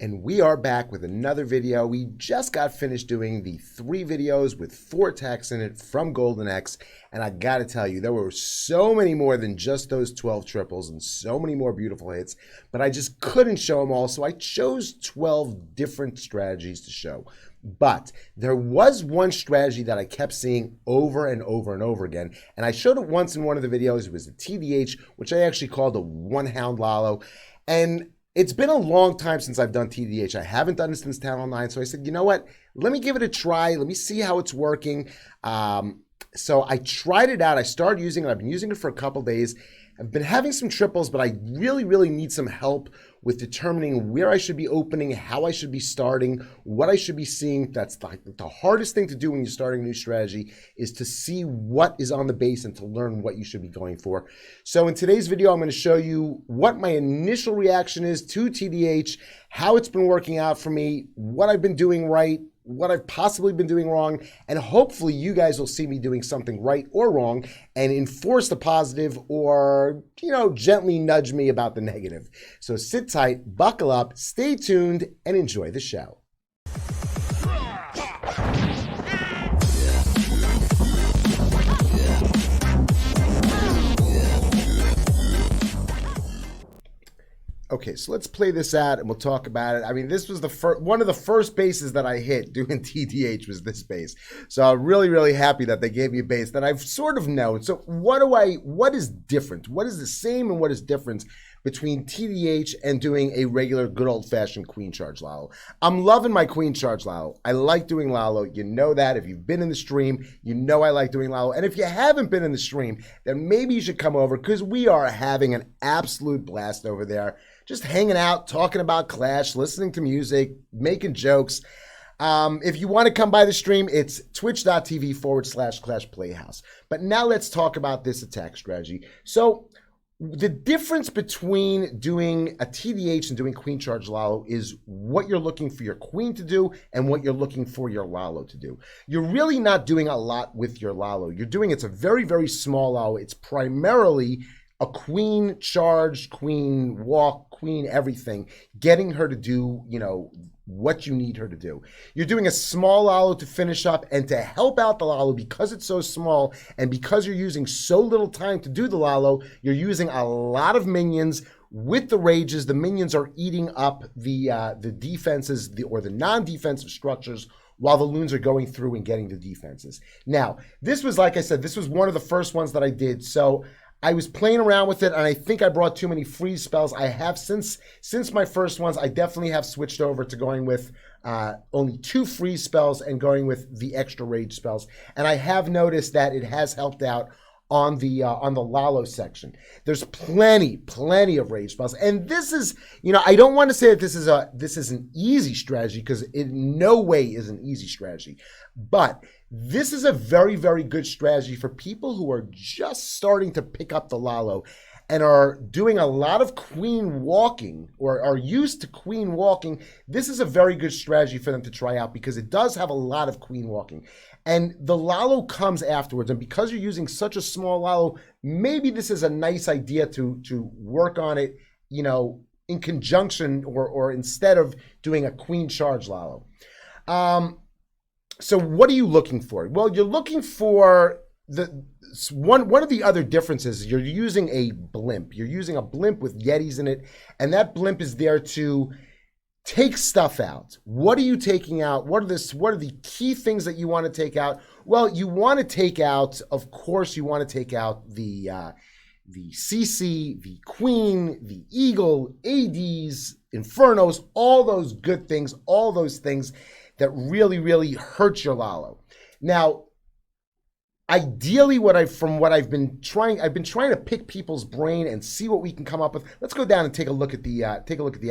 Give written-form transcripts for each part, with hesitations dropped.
And we are back with another video. We just got finished doing the 3 videos with 4 attacks in it from Golden X. And I gotta tell you, there were so many more than just those 12 triples and so many more beautiful hits, but I just couldn't show them all. So I chose 12 different strategies to show. But there was one strategy that I kept seeing over and over and over again. And I showed it once in one of the videos. It was the TDH, which I actually called a 1-hound Lalo. And it's been a long time since I've done TDH. I haven't done it since Town Hall 9. So I said, you know what? Let me give it a try. Let me see how it's working. So I tried it out. I started using it. I've been using it for a couple days. I've been having some triples, but I really need some help with determining where I should be opening, how I should be starting, what I should be seeing. That's the hardest thing to do when you're starting a new strategy, is to see what is on the base and to learn what you should be going for. So in today's video, I'm going to show you what my initial reaction is to TDH, how it's been working out for me, what I've been doing right, what I've possibly been doing wrong, and hopefully you guys will see me doing something right or wrong and enforce the positive or, gently nudge me about the negative. So sit tight, buckle up, stay tuned, and enjoy the show. Okay, so let's play this out and we'll talk about it. I mean, this was one of the first bases that I hit doing TDH was this base. So I'm really happy that they gave me a base that I've sort of known. So what is different? What is the same and what is different between TDH and doing a regular good old-fashioned queen charge Lalo? I'm loving my queen charge Lalo. I like doing Lalo. You know that. If you've been in the stream, you know I like doing Lalo. And if you haven't been in the stream, then maybe you should come over because we are having an absolute blast over there. Just hanging out, talking about Clash, listening to music, making jokes. If you want to come by the stream, it's twitch.tv/Clash Playhouse. But now let's talk about this attack strategy. So the difference between doing a TDH and doing queen charge Lalo is what you're looking for your queen to do and what you're looking for your Lalo to do. You're really not doing a lot with your Lalo. It's a very small Lalo. It's primarily a queen charge, queen walk, queen everything, getting her to do, what you need her to do. You're doing a small Lalo to finish up, and to help out the Lalo, because it's so small and because you're using so little time to do the Lalo, you're using a lot of minions. With the rages, the minions are eating up the defenses or the non-defensive structures while the loons are going through and getting the defenses. Now, this was, like I said, this was one of the first ones that I did. So I was playing around with it, and I think I brought too many freeze spells. I have, since my first ones, I definitely have switched over to going with only 2 freeze spells and going with the extra rage spells. And I have noticed that it has helped out on the Lalo section. There's plenty of rage spells, and this is, I don't want to say that this is an easy strategy, because it in no way is an easy strategy, but this is a very good strategy for people who are just starting to pick up the Lalo and are doing a lot of queen walking or are used to queen walking. This is a very good strategy for them to try out because it does have a lot of queen walking. And the Lalo comes afterwards. And because you're using such a small Lalo, maybe this is a nice idea to work on it, in conjunction or instead of doing a queen charge Lalo. So what are you looking for? Well, you're looking for one of the other differences. You're using a blimp. You're using a blimp with Yetis in it, and that blimp is there to take stuff out. What are you taking out? What are the key things that you want to take out? Well, you want to take out, of course, you want to take out the CC, the Queen, the Eagle, ADs, Infernos, all those good things, all those things that really hurt your Lalo. Now, ideally, I've been trying to pick people's brain and see what we can come up with. Let's go down and take a look at the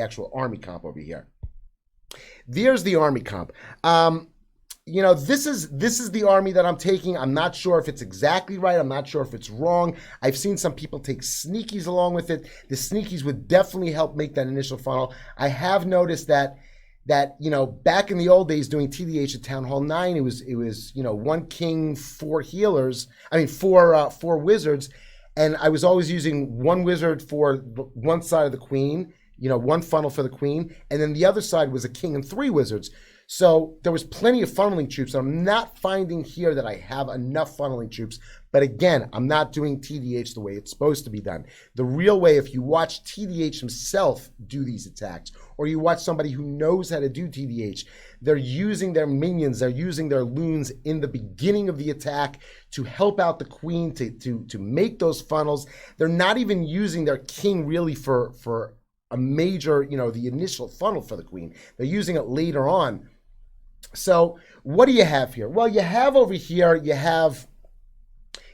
actual army comp over here. There's the army comp. This is the army that I'm taking. I'm not sure if it's exactly right. I'm not sure if it's wrong. I've seen some people take sneakies along with it. The sneakies would definitely help make that initial funnel. I have noticed that back in the old days doing TDH at Town Hall 9, it was 1 king, 4 healers. I mean, 4 wizards, and I was always using 1 wizard for one side of the queen, one funnel for the queen, and then the other side was a king and 3 wizards. So there was plenty of funneling troops. I'm not finding here that I have enough funneling troops. But again, I'm not doing TDH the way it's supposed to be done. The real way, if you watch TDH himself do these attacks, or you watch somebody who knows how to do TDH, they're using their minions, they're using their loons in the beginning of the attack to help out the queen, to make those funnels. They're not even using their king really for a major, the initial funnel for the queen. They're using it later on. So what do you have here? Well, you have over here, you have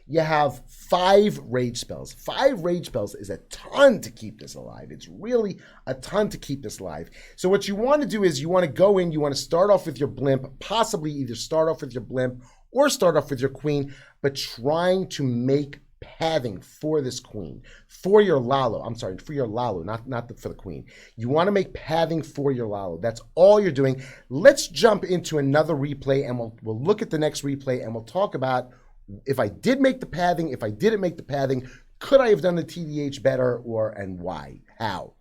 5 rage spells. 5 rage spells is a ton to keep this alive. It's really a ton to keep this alive. So what you want to do is you want to go in, you want to start off with your blimp, possibly either start off with your blimp or start off with your queen, but trying to make pathing for this queen, for your Lalo. I'm sorry, for your Lalo, not for the queen. You want to make pathing for your Lalo. That's all you're doing. Let's jump into another replay, and we'll look at the next replay, and we'll talk about if I did make the pathing, if I didn't make the pathing, could I have done the TDH better, and why? How?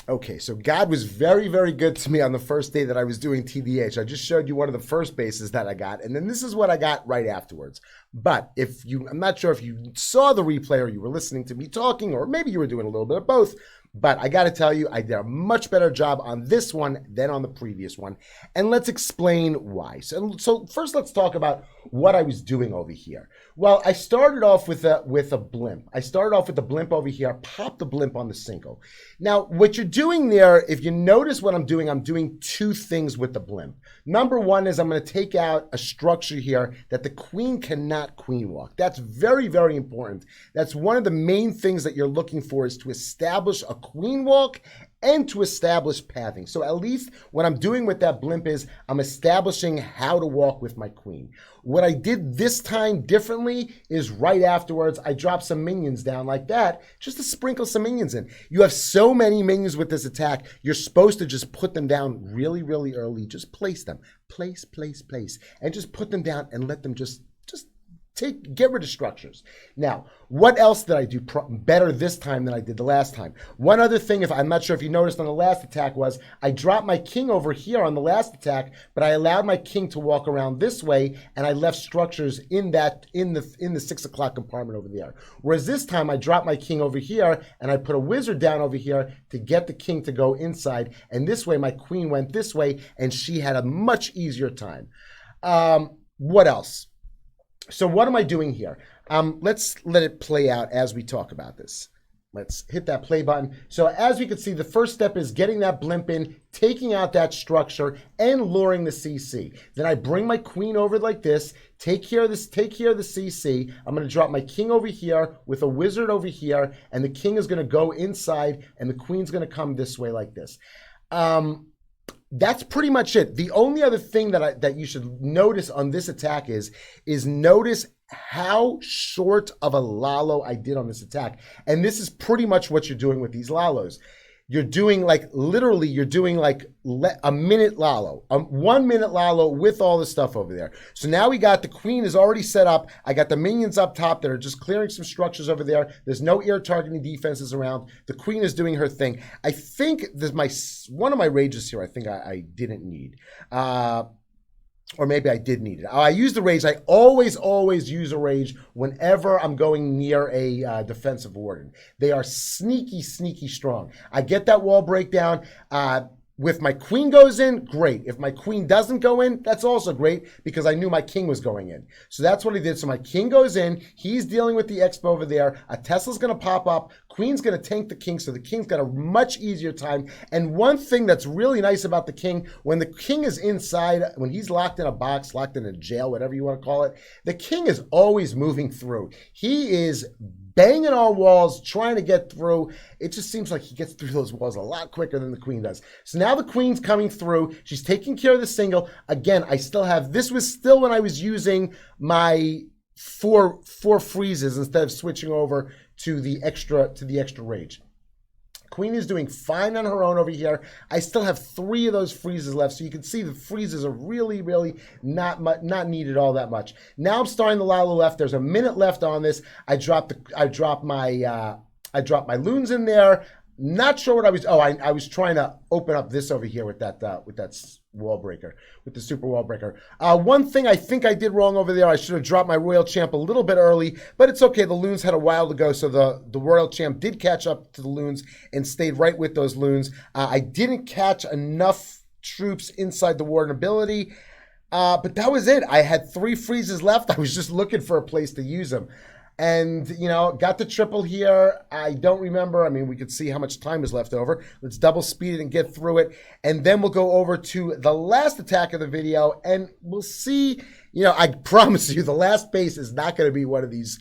Okay, so God was very, very good to me on the first day that I was doing TDH. I just showed you one of the first bases that I got, and then this is what I got right afterwards. But I'm not sure if you saw the replay or you were listening to me talking, or maybe you were doing a little bit of both, but I got to tell you, I did a much better job on this one than on the previous one. And let's explain why. So first, let's talk about what I was doing over here. Well, I started off with a blimp. I started off with the blimp over here, popped the blimp on the single. Now, what you're doing there, if you notice what I'm doing 2 things with the blimp. Number one is I'm going to take out a structure here that the queen cannot queen walk. That's very, very important. That's one of the main things that you're looking for, is to establish a queen walk and to establish pathing. So at least what I'm doing with that blimp is I'm establishing how to walk with my queen. What I did this time differently is right afterwards, I dropped some minions down like that, just to sprinkle some minions in. You have so many minions with this attack, you're supposed to just put them down really, really early. Just place them. Place. And just put them down and let them just get rid of structures. Now, what else did I do better this time than I did the last time? One other thing, I'm not sure if you noticed on the last attack, was I dropped my king over here on the last attack, but I allowed my king to walk around this way, and I left structures in the 6 o'clock compartment over there. Whereas this time I dropped my king over here, and I put a wizard down over here to get the king to go inside, and this way my queen went this way, and she had a much easier time. What else? So what am I doing here? Let's let it play out as we talk about this. Let's hit that play button. So as we can see, the first step is getting that blimp in, taking out that structure, and luring the CC. Then I bring my queen over like this, take care of the CC. I'm going to drop my king over here with a wizard over here, and the king is going to go inside, and the queen's going to come this way like this. That's pretty much it. The only other thing that you should notice on this attack is notice how short of a Lalo I did on this attack. And this is pretty much what you're doing with these Lalos. You're doing literally a minute Lalo, 1 minute Lalo with all the stuff over there. So now we got the queen is already set up. I got the minions up top that are just clearing some structures over there. There's no air targeting defenses around. The queen is doing her thing. I think there's one of my rages here I think I didn't need. Or maybe I did need it. I used the rage. I always use a rage whenever I'm going near a defensive warden. They are sneaky strong. I get that wall breakdown. If my queen goes in, great. If my queen doesn't go in, that's also great because I knew my king was going in. So that's what he did. So my king goes in. He's dealing with the expo over there. A Tesla's going to pop up. Queen's going to tank the king. So the king's got a much easier time. And one thing that's really nice about the king, when the king is inside, when he's locked in a box, locked in a jail, whatever you want to call it, the king is always moving through. He is banging on walls, trying to get through. It just seems like he gets through those walls a lot quicker than the queen does. So now the queen's coming through. She's taking care of the single. Again, I still have, this was still when I was using my four freezes instead of switching over to the extra rage. Queen is doing fine on her own over here. I still have 3 of those freezes left, so you can see the freezes are really not needed all that much. Now I'm starting the Lalo left. There's a minute left on this. I drop my loons in there. Not sure what I was. Oh, I was trying to open up this over here with that wall breaker, with the super wall breaker. One thing I think I did wrong over there. I should have dropped my Royal Champ a little bit early, but it's okay. The loons had a while to go, so the Royal Champ did catch up to the loons and stayed right with those loons. I didn't catch enough troops inside the Warden ability, but that was it. I had 3 freezes left. I was just looking for a place to use them. And, you know, got the triple here. I don't remember. I mean, we could see how much time is left over. Let's double speed it and get through it. And then we'll go over to the last attack of the video, and we'll see. You know, I promise you the last base is not going to be one of these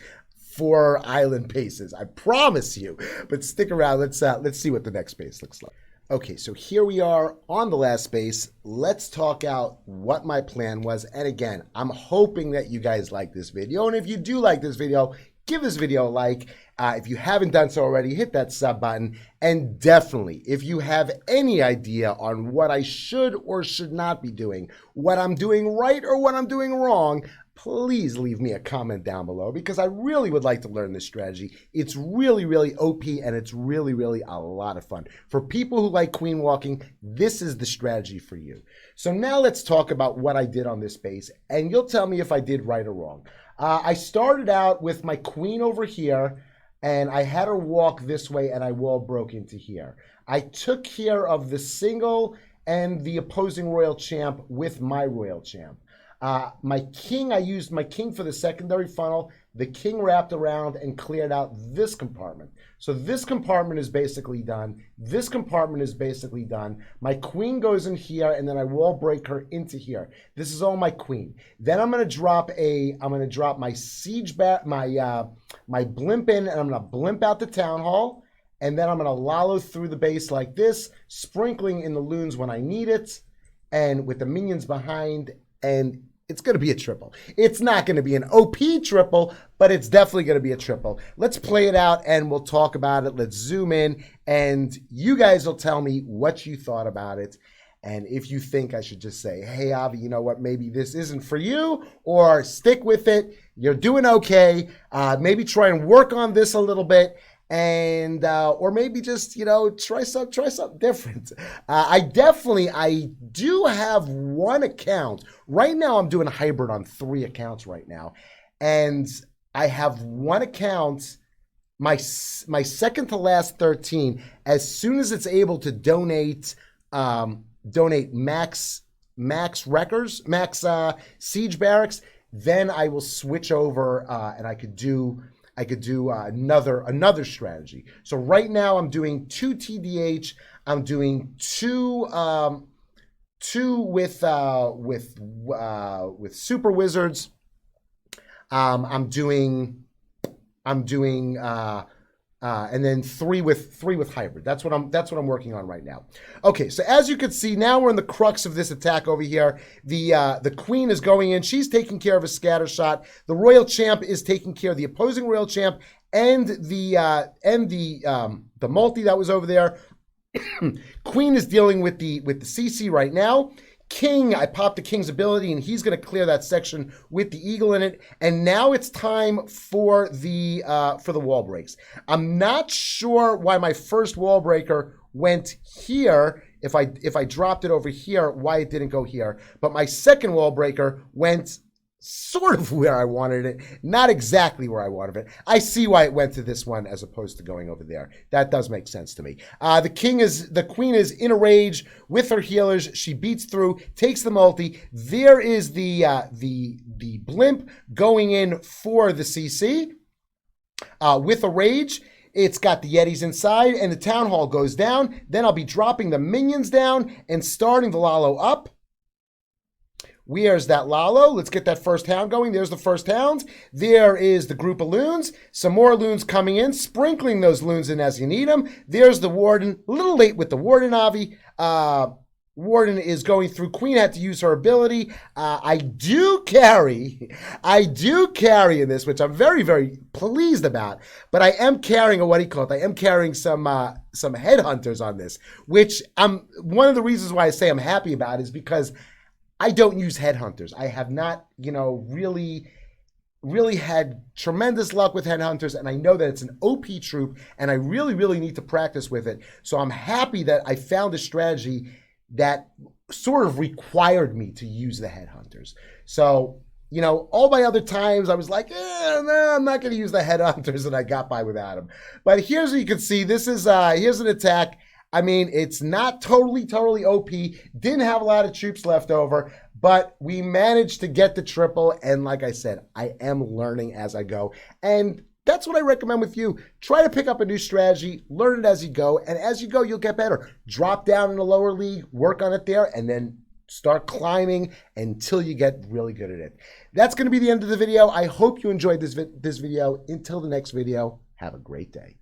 4 island bases. I promise you. But stick around. Let's see what the next base looks like. Okay, so here we are on the last base. Let's talk out what my plan was. And again, I'm hoping that you guys like this video. And if you do like this video, give this video a like. If you haven't done so already, hit that sub button. And definitely, if you have any idea on what I should or should not be doing, what I'm doing right or what I'm doing wrong, please leave me a comment down below, because I really would like to learn this strategy. It's really, really OP, and it's really, really a lot of fun. For people who like queen walking, this is the strategy for you. So now let's talk about what I did on this base, and you'll tell me if I did right or wrong. I started out with my queen over here, and I had her walk this way, and I wall broke into here. I took care of the single and the opposing Royal Champ with my Royal Champ. My king, I used my king for the secondary funnel. The king wrapped around and cleared out this compartment. So this compartment is basically done. This compartment is basically done. My queen goes in here, and then I wall break her into here. This is all my queen. Then I'm gonna drop my siege bat, my blimp in, and I'm gonna blimp out the town hall. And then I'm gonna lollo through the base like this, sprinkling in the loons when I need it, and with the minions behind, and it's going to be a triple. It's not going to be an OP triple, but it's definitely going to be a triple. Let's play it out, and we'll talk about it. Let's zoom in, and you guys will tell me what you thought about it. And if you think I should just say, hey, Avi, you know what, maybe this isn't for you, or stick with it. You're doing okay. Maybe try and work on this a little bit. And or maybe just, you know, try something different. I do have one account right now. I'm doing a hybrid on 3 accounts right now, and I have one account, my second to last 13. As soon as it's able to donate max wreckers, max siege barracks, then I will switch over, and I could do another strategy. So right now I'm doing 2 TDH. I'm doing 2 with super wizards. I'm doing and then 3 with hybrid. That's what I'm working on right now. Okay, so as you can see, now we're in the crux of this attack over here. The queen is going in. She's taking care of a scatter shot. The Royal Champ is taking care of the opposing Royal Champ and the multi that was over there. Queen is dealing with the CC right now. King, I popped the king's ability, and he's going to clear that section with the eagle in it. And now it's time for the wall breaks. I'm not sure why my first wall breaker went here. If I dropped it over here, why it didn't go here. But my second wall breaker went sort of where I wanted it, not exactly where I wanted it. I see why it went to this one as opposed to going over there. That does make sense to me. The queen is in a rage with her healers. She beats through, takes the multi. There is the blimp going in for the CC with a rage. It's got the Yetis inside, and the town hall goes down. Then I'll be dropping the minions down and starting the Lalo up. Where's that Lalo? Let's get that first hound going. There's the first hound. There is the group of loons. Some more loons coming in, sprinkling those loons in as you need them. There's the warden. A little late with the warden, Avi. Warden is going through. Queen had to use her ability. I do carry in this, which I'm very, very pleased about. But I am carrying I am carrying some headhunters on this, which one of the reasons why I say I'm happy about is because I don't use headhunters. I have not, really really had tremendous luck with headhunters, and I know that it's an OP troop, and I really, really need to practice with it. So I'm happy that I found a strategy that sort of required me to use the headhunters. So, you know, all my other times I was like, no, I'm not going to use the headhunters, and I got by without them. But here's what you can see. This is, here's an attack. I mean, it's not totally OP. Didn't have a lot of troops left over, but we managed to get the triple. And like I said, I am learning as I go. And that's what I recommend with you. Try to pick up a new strategy, learn it as you go. And as you go, you'll get better. Drop down in the lower league, work on it there, and then start climbing until you get really good at it. That's going to be the end of the video. I hope you enjoyed this video. Until the next video, have a great day.